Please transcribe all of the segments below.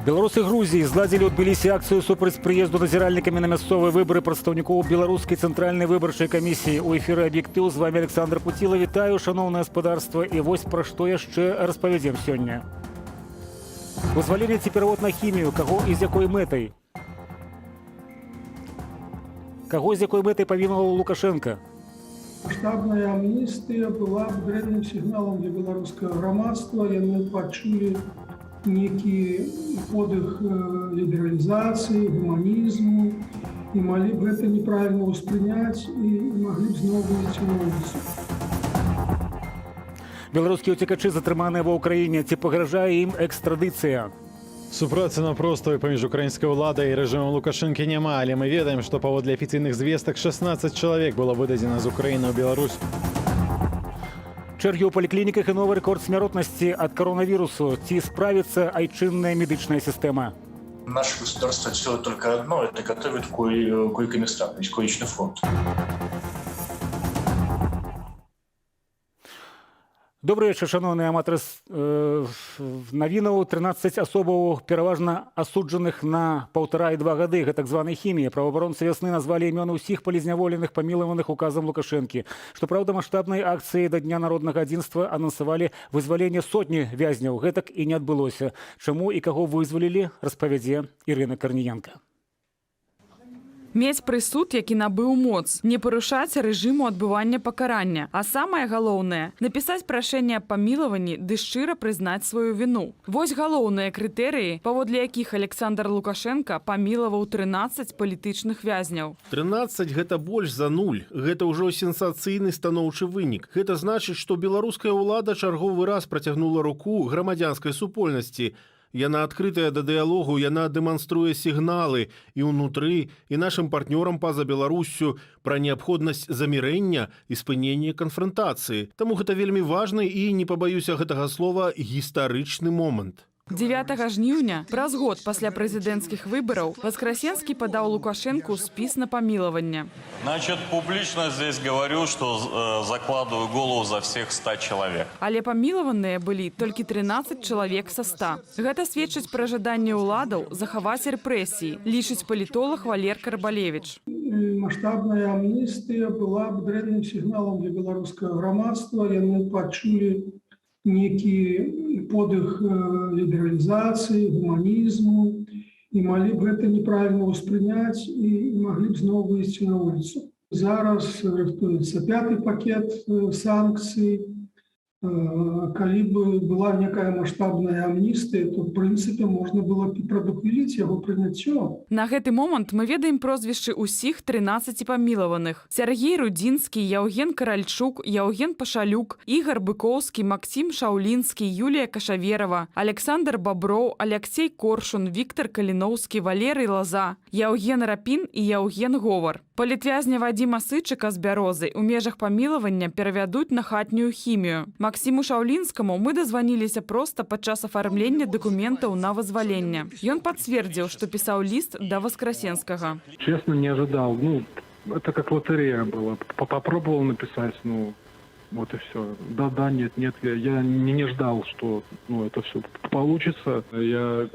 Беларусы Грузии зладзілі ў Тбілісі акцыю супраць прыезду назіральнікамі на мясцовыя выбары прадстаўнікоў беларускай цэнтральнай выбарчай камісіі. У эфіры «Аб'ектыў» з вами Александр Пуціла. Вітаю, шаноўнае гаспадарства, і вось пра што яшчэ распавядзем сёння. Вызваленне ці перавод на хімію, каго і з якой мэтай? Каго з якой мэтай павінаваў Лукашенка? Масштабная амністыя была дрэнным сігналам для беларускага грамадства. Яны пачулі некі подых лібералізацыі, гуманізму і малі б гэта неправільна ўспрыняць і маглі б зноў выйсці на вуліцу. Беларускія ўцекачы затрыманыя ва ўкраіне. Ці пагражае ім экстрадыцыя? Супрацы напростую паміж украінскай уладай і рэжымам Лукашэнкі няма, але мы ведаем, што паводле афіцыйных звестак 16 чалавек было выдадзена з Украіны ў Беларусь. Чэргі ў паліклініках і новы рэкорд смяротнасці ад коронавірусу. Ці справіцца айчынная медычная сістэма? Наше государство делает только одно – это готовит койко-места, то есть коечный фонд. Добрый вечер, шановные аматоры навінаў. 13 асобаў, пераважна асуджаных на 1,5 і 2 гады, так званой хіміі. Праваабаронцы вясны назвалі імёны ўсіх палізняволеных, памілаваных указам Лукашэнкі. Што праўда, маштабнай акцыі да Дня народнага адзінства анансавалі вызваленне сотні вязняў. Гэтак і не адбылося. Чаму і каго вызвалілі, распавядзе Ірына Карніенка. Мець прысуд, які набыў моц, не парушаць рэжыму адбывання пакарання, а самае галоўнае – напісаць прашэнне аб памілаванні ды шчыра прызнаць сваю віну. Вось галоўныя крытэрыі, паводле якіх Александр Лукашенка памілаваў 13 палітычных вязняў. 13 – гэта больш за 0. Гэта ўжо сенсацыйны станоўчы вынік. Гэта значыць, што беларуская ўлада чарговы раз працягнула руку грамадзянскай супольнасці. Яна адкрытая да дыялогу, яна дэманструе сігналы і ўнутры, і нашым партнёрам па-за Беларуссю пра неабходнасць замірэння і спынення канфрантацыі. Таму гэта вельмі важны і, не пабаюся гэтага слова, гістарычны момант. 9 жніўня, праз год пасля прэзідэнцкіх выбараў, Васкрасенскі падаў Лукашенку спіс на памілаванне. Значит, публично здесь говорю, что закладываю голову за всех 100 человек. Але памілаваныя былі толькі 13 чалавек са 100. Гэта сведчыць пра жаданне ўладаў захаваць рэпрэсіі, лічыць палітолог Валер Карбалевіч. Масштабная амністыя была б дрэнным сігналам для беларускага грамадства. Яны пачулі некі подых лібералізацыі, гуманізму і малі б гэта неправільна ўспрыняць і маглі б зноў выйсці на вуліцу. Зараз рыхтуецца 5-й пакет санкцый. Калі б была некая маштабная амністыя, то, в прынцыпе, можна было б прадухіліць яго прыняццё. На гэты момант мы ведаем прозвішчы ўсіх 13 памілаваных. Сергей Рудзінскі, Яўген Каральчук, Яўген Пашалюк, Ігар Быкоўскі, Максім Шаўлінскі, Юлія Кашаверова, Александр Баброў, Аляксей Коршун, Віктор Каліноўскі, Валерый Лаза, Яўген Рапін і Яўген Говар. Палітвязня Вадзіма Сычыка з Бярозы ў межах памілавання перавядуць на хатнюю хімію. Максиму Шаўлінскаму мы дазваніліся проста падчас афармлення дакументаў на вызваленне. Ён пацвердзіў, што пісаў ліст да Васкрасенскага. Честно, не ожидал. Это как лотерея была. Попробовал написать, вот и все. Да, нет. Я не ждал, что это все получится. Я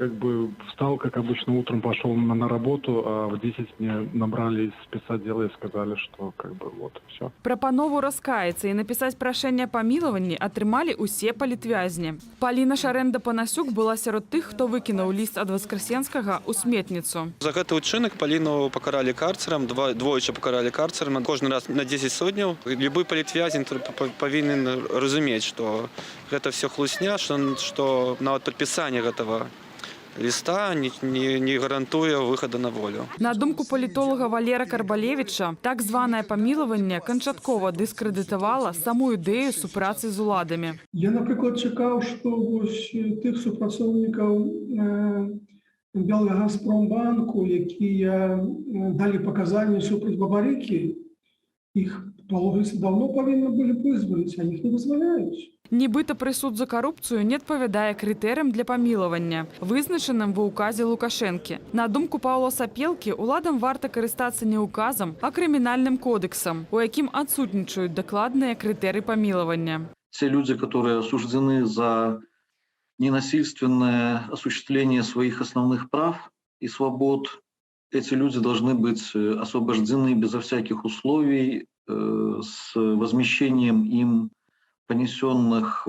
встал, как обычно, утром пошел на работу, а в 10 мне набрали из спецотдела и сказали, что вот все. Прапанову раскаяцца і напісаць прашэнне аб памілаванні атрымалі ўсе палітвязні. Паліна Шарэнда-Панасюк была сярод тых, хто выкінуў ліст ад Васкрасенскага ў сметніцу. За гэты ўчынак Паліну пакаралі карцерам, двойчы пакаралі карцерам, кожны раз на 10 сотняў. Любы палітвязень павінен разумець, што гэта все хлусня, што нават падпісанне гэтага ліста не гарантуе выхада на волю. На думку палітолага Валера Карбалевіча, так званае памілаванне канчаткова дыскрэдытавала саму ідэю супрацы з уладамі. Я, напрыклад, чакаў, што тых супрацоўнікаў Белгазпромбанку, якія далі паказанні супраць Бабарыкі, іх палогіцы даўно павінны былі вызваліць, а іх не вызваляюць. Нібыта прысуд за карупцыю не адпавядае крытэрыям для памілавання, вызначаным ва ўказе Лукашэнкі. На думку Паўла Сапелкі, уладам варта карыстацца не ўказам, а крымінальным кодексам, у якім адсутнічаюць дакладныя крытэрыі памілавання. Те люди, которые осуждены за ненасильственное осуществление своих основных прав и свобод. Эти люди должны быть освобождены безо всяких условий с возмещением им понесенных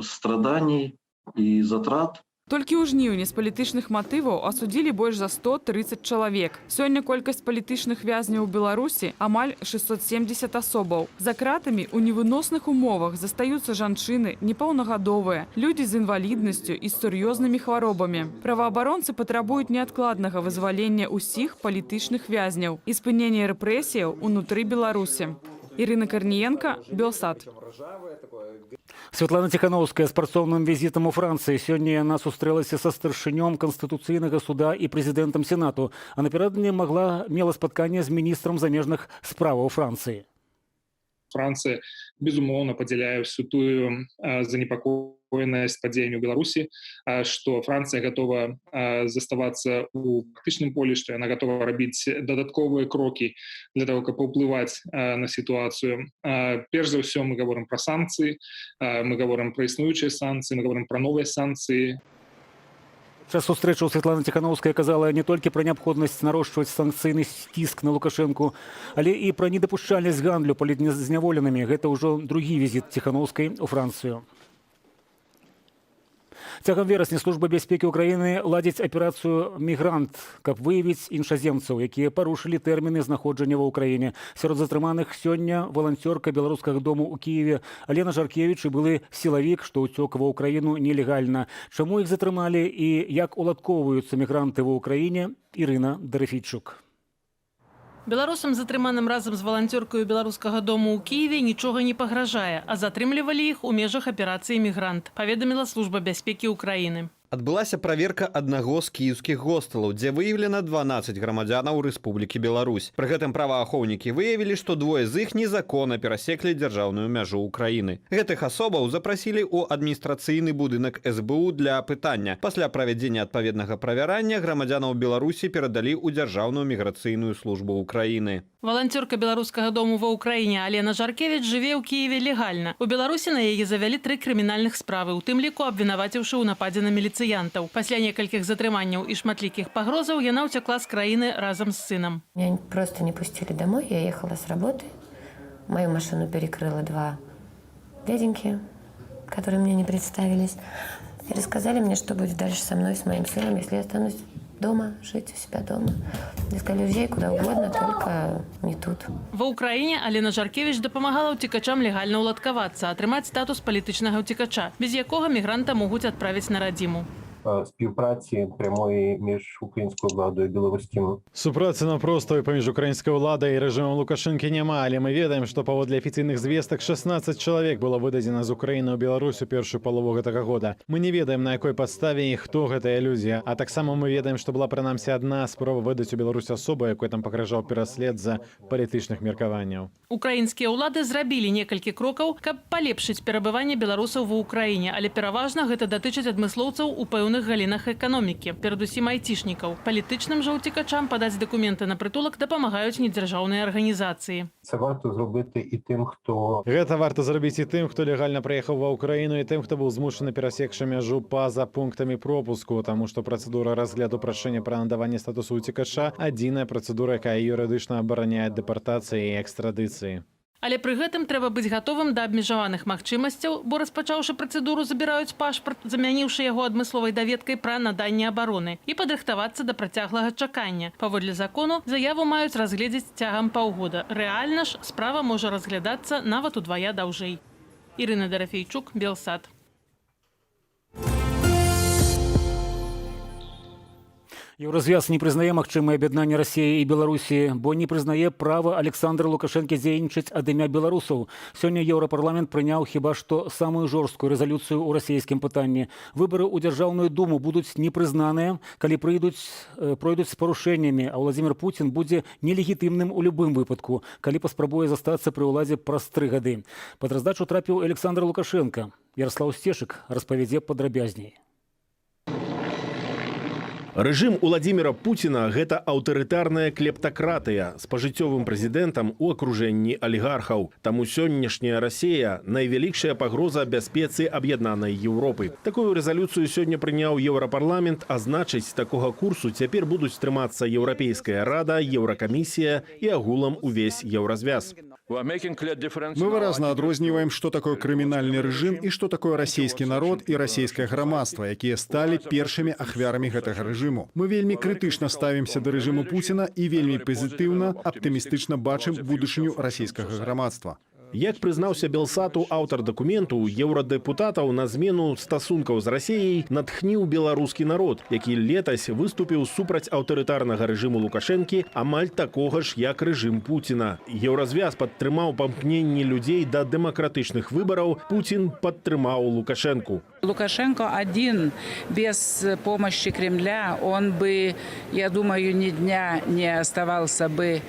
страданий и затрат. Толькі ў жніўні з палітычных матываў асудзілі больш за 130 чалавек. Сёння колькасць палітычных вязняў у Беларусі амаль 670 асобаў. За кратамі ў невыносных умовах застаюцца жанчыны, непаўнагадовыя, людзі з інваліднасцю і з сур'ёзнымі хваробамі. Праваабаронцы патрабуюць неадкладнага вызвалення ўсіх палітычных вязняў і спынення рэпрэсіяў унутры Беларусі. Ірына Карніенка, Белсат. Святлана Тихановская с працоўным визитом у Франции. Сегодня она сустрэлася со старшынём Конституцыйнага суда и президентом Сенату, а наперадодні мела спатканне з міністрам замежных справаў Франции. Франция, безумоўна, падзяляе всю тую занепакоенасць падзеямі ў Беларусі, што Францыя готова заставацца ў фактычным полі, што яна готова рабіць дадатковыя крокі для того, каб паўплываць на сітуацыю. Перш за ўсё мы говорим про санкцыі, мы говорим про існуючыя санкцыі, мы говорим про новыя санкцыі. Час сустрэчы Светлана Тихановская казала не толькі пра неабходнасць нарошчваць санкцыйны стіск на Лукашэнку, але і пра недапушчальнасць гандлю палітзняволенымі. Гэта ўжо другі візіт Тихановскай у Францыю. Цягам верасня служба бяспекі ўкраіны ладзіць аперацыю «Мігрант», каб выявіць іншаземцаў, якія парушылі тэрміны знаходжання ва ўкраіне. Сярод затрыманых сёння валанцёрка беларускага дому ў Кіеве Алена Жаркевіч і былы сілавік, што ўцёк ва ўкраіну нелегальна. Чаму іх затрымалі і як уладкоўваюцца мігранты ва ўкраіне, Ірына Дарафійчук. Беларусам, затрыманым разам з валанцёркаю беларускага дому ў Кіеве, нічога не пагражае, а затрымлівалі іх у межах аперацыі «Мігрант», паведаміла служба бяспекі ўкраіны. Адбылася праверка аднаго з кіеўскіх гостэлаў, дзе выяўлена 12 грамадзянаў Рэспублікі Беларусь. Пры гэтым праваахоўнікі выявілі, што двое з іх незаконна перасеклі дзяржаўную мяжу ўкраіны. Гэтых асобаў запрасілі ў адміністрацыйны будынак СБУ для апытання. Пасля правядзення адпаведнага правярання грамадзянаў Беларусі перадалі ў Дзяржаўную міграцыйную службу ўкраіны. Валанцёрка беларускага дому ва ўкраіне Алена Жаркевіч жыве ў Кіеве легальна. У Беларусі на яе завялі 3 крымінальных справы, у тым ліку абвінаваціўшы ў нападзе на міліцыянтаў. Пасля некалькіх затрыманняў і шматлікіх пагрозаў яна ўцякла з краіны разам з сынам. Меня просто не пустили домой, я ехала с работы. Мою машину перекрыло 2 дяденьки, которые мне не представились. И рассказали мне, что будет дальше со мной, с моим сыном, если я останусь дома, жить у себя дома. Я сказали, уезжай куда угодно, только не тут. Ва ўкраіне Алена Жаркевіч дапамагала ўцекачам легальна ўладкавацца, атрымаць статус палітычнага ўцекача, без якога мігранта могуць адправіць на радзіму. Співпраці прямої між українською владою і білоруським. Супрацы наўпростаю паміж украінскай уладай і рэжымам Лукашэнкі няма, але мы ведаем, што паводле афіцыйных звестак 16 чалавек было выдадзена з Украіны ў Беларусь у першую палову гэтага года. Мы не ведаем, на якой падставе і хто гэтыя людзі, а таксама мы ведаем, што была прынамсі адна спроба выдаць у Беларусь асобу, якой там пагражаў пераслед за палітычных меркаванняў. Украінскія ўлады зрабілі некалькі крокаў, каб палепшыць перабыванне беларусаў ва ўкраіне, але пераважна гэта датычыць адмыслоўцаў у пэўных галінах эканомікі, перадусім айцішнікаў. Палітычным жа ўцекачам падаць дакументы на прытулак дапамагаюць недзяржаўныя арганізацыі. Це варто зробити і тим, хто... Гэта варта зрабіць і тым, хто легальна прыехаў ва ўкраіну, і тым, хто быў змушаны перасекшы мяжу па-за пунктамі пропуску, таму што працэдура разгляду прашэння пра надаванне статусу ўцекача адзіная працэдура, якая юрыдычна абараняе дэпартацыі і экстрадыцыі. Але пры гэтым трэба быць гатовым да абмежаваных магчымасцяў, бо распачаўшы працэдуру забіраюць пашпарт, замяніўшы яго адмысловай даведкай пра наданне абароны, і падрыхтавацца да працяглага чакання. Паводле закону заяву маюць разгледзець цягам паўгода. Рэальна ж справа можа разглядацца нават удвая даўжэй. Ірына Дарафійчук, Белсат. Еўразвяз не прызнае магчымае аб'яднанне Расіі і Беларусі, бо не прызнае права Александра Лукашэнкі дзейнічаць ад імя беларусаў. Сёння Еўрапарламент прыняў хіба што самую жорсткую рэзалюцыю ў расійскім пытанні. Выбары ў Дзяржаўную думу будуць непрызнаныя, калі пройдуць з парушэннямі, а Владзімір Пуцін будзе нелегітымным у любым выпадку, калі паспрабуе застацца пры ўладзе праз 3 гады. Пад раздачу трапіў Александр Лукашенко. Ярослаў Сцешык распавядзе падрабязней. Рэжым Уладзіміра Пуціна – гэта аўтарытарная клептакратыя з пажыццёвым прэзідэнтам у акружэнні алігархаў. Таму сённяшняя Расія – найвялікшая пагроза бяспецы аб'яднанай Еўропы. Такую рэзалюцыю сёння прыняў Еўрапарламент, а значыць, з такога курсу цяпер будуць трымацца Еўрапейская рада, Еўракамісія і агулам увесь еўразвяз. Мы выразна адрозніваем, што такое крымінальны рэжым і што такое расійскі народ і расійскае грамадства, якія сталі першымі ахвярамі гэтага рэжыму. Мы вельмі крытычна ставімся да рэжыму Пуціна і вельмі пазітыўна, аптымістычна бачым будучыню расійскага грамадства. Як прызнаўся Белсату аўтар дакументу, еўрадэпутатаў на змену стасункаў з Расіяй натхніў беларускі народ, які летась выступіў супраць аўтарытарнага рэжыму Лукашэнкі, амаль такога ж, як рэжым Пуціна. Еўразвяз падтрымаў памкненні людзей да дэмакратычных выбараў, Пуцін падтрымаў Лукашэнку. Лукашенко один, без помощи Кремля, он бы, я думаю, ни дня не оставался бы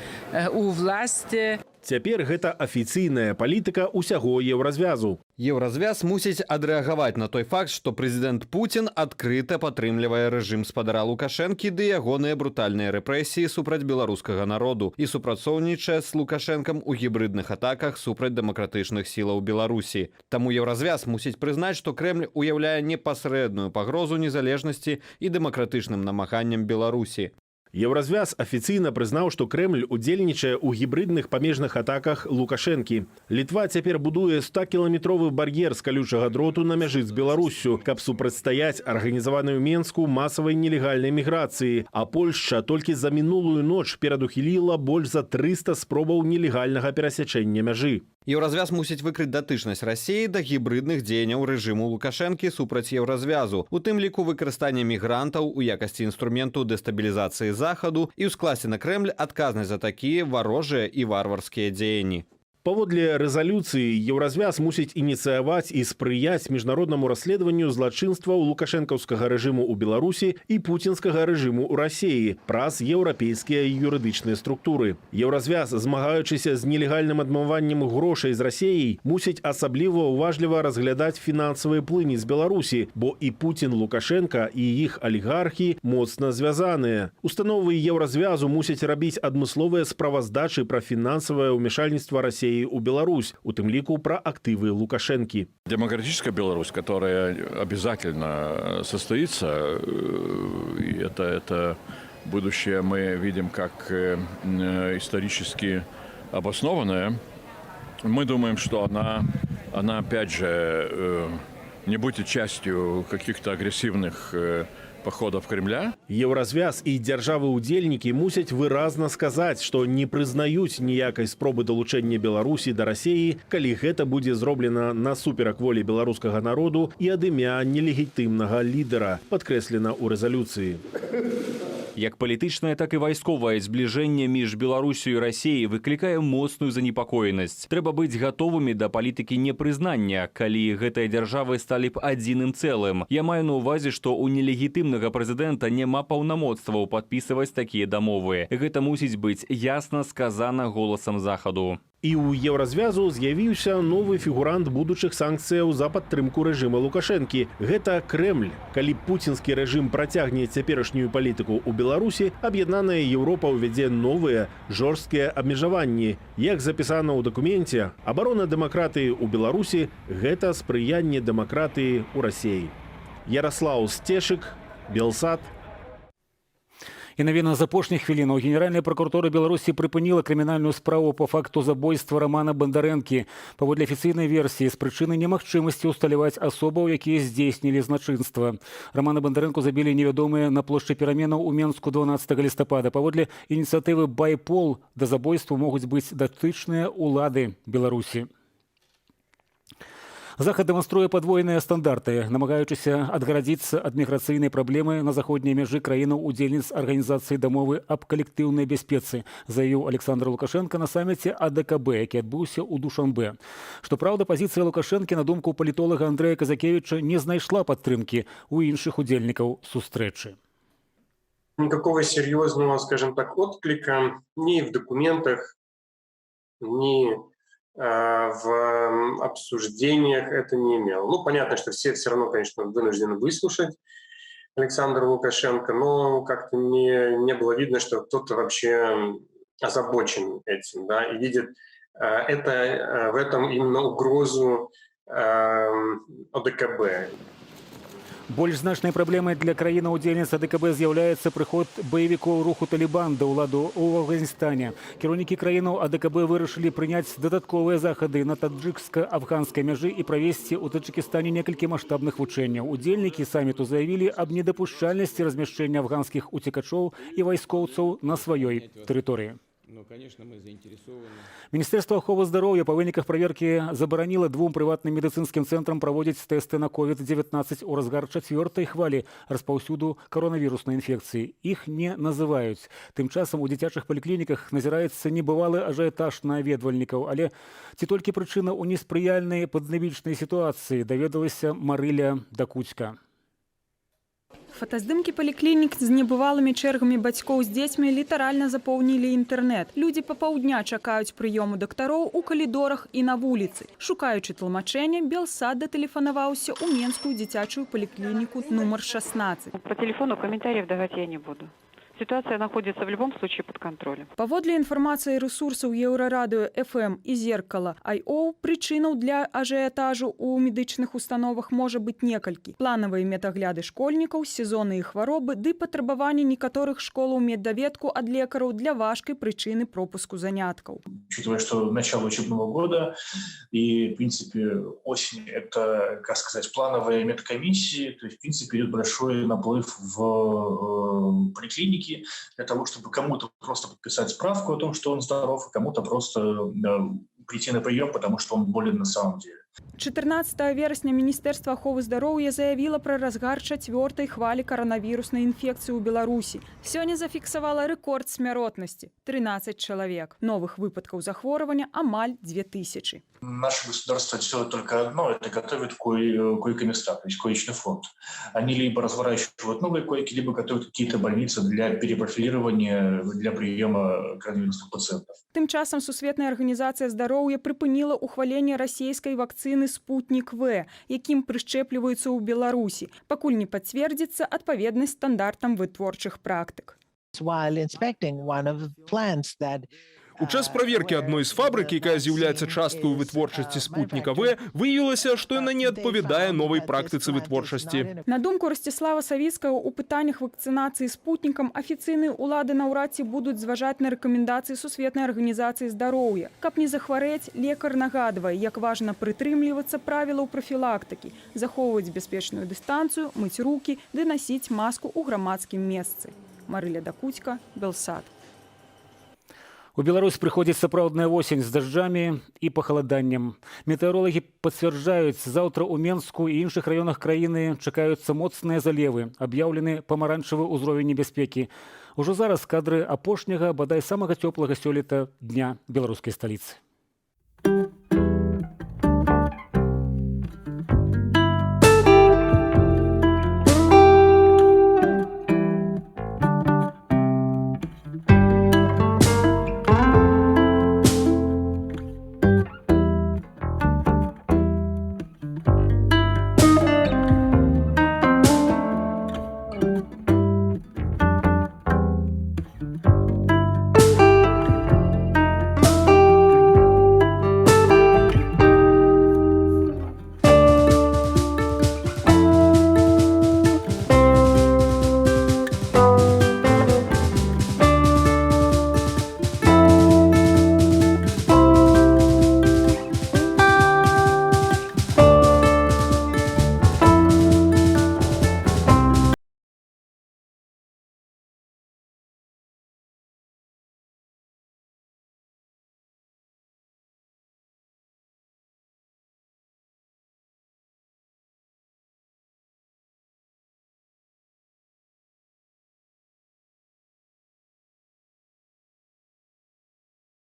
у власти. Цяпер гэта афіцыйная палітыка ўсяго еўразвязу. Еўразвяз мусіць адрэагаваць на той факт, што прэзідэнт Пуцін адкрыта падтрымлівае рэжым спадара Лукашэнкі ды ягоныя брутальныя рэпрэсіі супраць беларускага народу і супрацоўнічае з Лукашэнкам у гібрыдных атаках супраць дэмакратычных сілаў Беларусі. Таму еўразвяз мусіць прызнаць, што Крэмль уяўляе непасрэдную пагрозу незалежнасці і дэмакратычным намаганням Беларусі. Еўразвяз афіцыйна прызнаў, што Крэмль удзельнічае ў гібрыдных памежных атаках Лукашэнкі. Літва цяпер будуе 100-кіламетровы бар'ер з калючага дроту на мяжы з Беларуссю, каб супрацьстаяць арганізаванай у Менску масавай нелегальнай міграцыі. А Польшча толькі за мінулую ноч перадухіліла больш за 300 спробаў нелегальнага перасячэння мяжы. Еўразвяз мусіць выкрыць датычнасць Расіі да гібрыдных дзеянняў рэжыму Лукашэнкі супраць еўразвязу, у тым ліку выкарыстання мігрантаў у якасці інструменту дэстабілізацыі Захаду і ўскласці на Крэмль адказнасць за такія варожыя і варварскія дзеянні. Паводле рэзалюцыі, еўразвяз мусіць ініцыяваць і спрыяць міжнароднаму расследаванню злачынстваў лукашэнкаўскага рэжыму ў Беларусі і пуцінскага рэжыму ў Расіі праз еўрапейскія юрыдычныя структуры. Еўразвяз, змагаючыся з нелегальным адмываннем грошай з Расіяй, мусіць асабліва ўважліва разглядаць фінансавыя плыні з Беларусі, бо і Пуцін, Лукашэнка і іх алігархі моцна звязаныя. Установы еўразвязу мусяць рабіць адмысловыя справаздачы пра фінансавае ўмешальніцтва Расіі у Беларусь, у тем лику про активы Лукашенки. Демократическая Беларусь, которая обязательно состоится, и это будущее мы видим как исторически обоснованное, мы думаем, что она опять же не будет частью каких-то агрессивных походов Кремля. Еўразвяз і дзяржавы-удзельнікі мусяць выразна сказаць, што не прызнаюць ніякай спробы далучэння Беларусі да Расіі, калі гэта будзе зроблена насуперак волі беларускага народу і ад імя нелегітымнага лідара, падкрэслена ў рэзалюцыі. Як палітычнае, так і вайсковае збліжэнне між Беларусю і Расіяй выклікае моцную занепакоенасць. Трэба быць гатовымі да палітыкі непрызнання, калі гэтыя дзяржавы сталі б адзіным цэлым. Я маю на ўвазе, што ў нелегітымнага прэзідэнта няма паўнамоцтваў падпісваць такія дамовы. Гэта мусіць быць ясна сказана голасам Захаду. І ў еўразвязу з'явіўся новы фігурант будучых санкцыяў за падтрымку рэжыма Лукашэнкі. Гэта Крэмль. Калі пуцінскі рэжым працягне цяперашнюю палітыку ў Беларусі, аб'яднаная Еўропа ўвядзе новыя жорсткія абмежаванні. Як запісана ў дакуменце, абарона дэмакратыі ў Беларусі – гэта спрыянне дэмакратыі ў Расіі. Ярослаў Сцешык, Белсат. І навіна з апошніх хвілінаў. Генеральная пракуратура Беларусі прыпыніла крымінальную справу по факту забойства Романа Бандарэнкі. Паводле афіцыйнай версіі, з прычыны немагчымасці ўсталяваць асобаў, якія здзейснілі злачынства. Романа Бандарэнку забілі невядомыя на плошчы пераменаў у Менску 12 лістапада. Паводле ініцыятывы «Байпол» да забойству могуць быць датычныя ўлады Беларусі. Захад дэманструе падвойныя стандарты, намагаючыся адгарадзіцца ад міграцыйнай праблемы на заходняй мяжы краінаў-удзельніц Арганізацыі дамовы аб калектыўнай бяспецы, заявіў Александр Лукашенко на саміце АДКБ, які адбыўся ў Душанбе. Штопраўда, пазіцыя Лукашэнкі, на думку палітолага Андрэя Казакевіча, не знайшла падтрымкі ў іншых удзельнікаў сустрэчы. Никакого серьезного, скажем так, отклика ни в документах, ни в обсуждениях это не имело. Ну, понятно, что все равно, конечно, вынуждены выслушать Александра Лукашенко, но как-то не было видно, что кто-то вообще озабочен этим, да, и видит в этом именно угрозу ОДКБ. Больш значнай праблемай для краіны-удзельніц АДКБ з'яўляецца прыход баевікоў руху Талібан да ўладу ў Афганістане. Кіраўнікі краінаў АДКБ вырашылі прыняць дадатковыя захады на таджикска-афганскай мяжы і правесці ў Таджикістане некалькі маштабных вучэнняў. Удзельнікі саміту заявілі аб недапушчальнасці размяшчэння афганскіх уцекачоў і вайскоўцаў на сваёй тэрыторыі. Міністэрства аховы здароўя па выніках праверкі забараніла 2 прыватным медыцынскім цэнтрам праводзіць тэсты на COVID-19 у разгар 4-й хвалі распаўсюду каронавіруснай інфекцыі. Іх не называюць. Тым часам у дзіцячых паліклініках назіраецца небывалы ажыятаж наведвальнікаў, але ці толькі прычына ў неспрыяльнай пандэмічнай сітуацыі, даведалася Марыля Дакуцька. Фотаздымкі паліклінік з небывалымі чэргамі бацькоў з дзецьмі літаральна запоўнілі інтэрнэт. Людзі па паўдня чакаюць прыёму дактароў у калідорах і на вуліцы. Шукаючы тлумачэння, Белсад датэлефанаваўся ў Менскую дзіцячую паліклініку нумар 16. По телефону комментариев давать я не буду. Ситуация находится в любом случае под контролем. Паводле інфармацыі рэсурсаў Еўрарадыё FM і Зеркала.io, прычынаў для ажыятажу ў медычных установах можа быць некалькі. Планавыя медагляды школьнікаў, сезонныя хваробы ды патрабаванні некаторых школаў меддаведку ад лекараў для важкай прычыны пропуску заняткаў. Учитывая, что начало учебного года и, в принципе, осень – это, как сказать, плановые медкомиссии, то есть, в принципе, идет большой наплыв в поликлинике, для того, чтобы кому-то просто подписать справку о том, что он здоров, а кому-то просто прийти на прием, потому что он болен на самом деле. 14 верасня Міністэрства аховы здароўя заявіла пра разгар 4-й хвалі каранавіруснай інфекцыі ў Беларусі. Сёння зафіксавала рэкорд смяротнасці – 13 чалавек. Новых выпадкаў захворвання амаль 2000. Наше государство делает только одно – это готовит койко-места, то есть коечный фонд. Они либо разворачивают новые койки, либо готовят какие-то больницы для перепрофилирования, для приема коронавирусных пациентов. Тым часам Сусветная арганізацыя здароўя прыпыніла ухваленне расійскай вакцыны «Спутник В», якім прышчэпліваюцца ў Беларусі, пакуль не пацвердзіцца адпаведнасць стандартам вытворчых практык. У час праверкі адной з фабрык, якая з'яўляецца часткай вытворчасці спутніка В, выявілася, што яна не адпавядае новай практыцы вытворчасці. На думку Ростислава Савіцкага, у пытаннях вакцынацыі спутнікам афіцыйныя ўлады наўрад ці будуць зважаць на рэкамендацыі Сусветнай арганізацыі здароўя. Каб не захварэць, лекар нагадвае, як важна прытрымлівацца правілаў прафілактыкі, захоўваць бяспечную дыстанцыю, мыць рукі ды насіць маску ў грамадскім месцы. Марыля Дакуцька, Белсад. У Беларусь прыходзіць сапраўдная восень з дажджамі і пахаладаннем. Метэаролагі пацвярджаюць, заўтра ў Менску і іншых раёнах краіны чакаюцца моцныя залевы, аб'яўлены памаранчавы ўзровень небяспекі. Ужо зараз кадры апошняга, бадай самага цёплага сёлета дня беларускай сталіцы.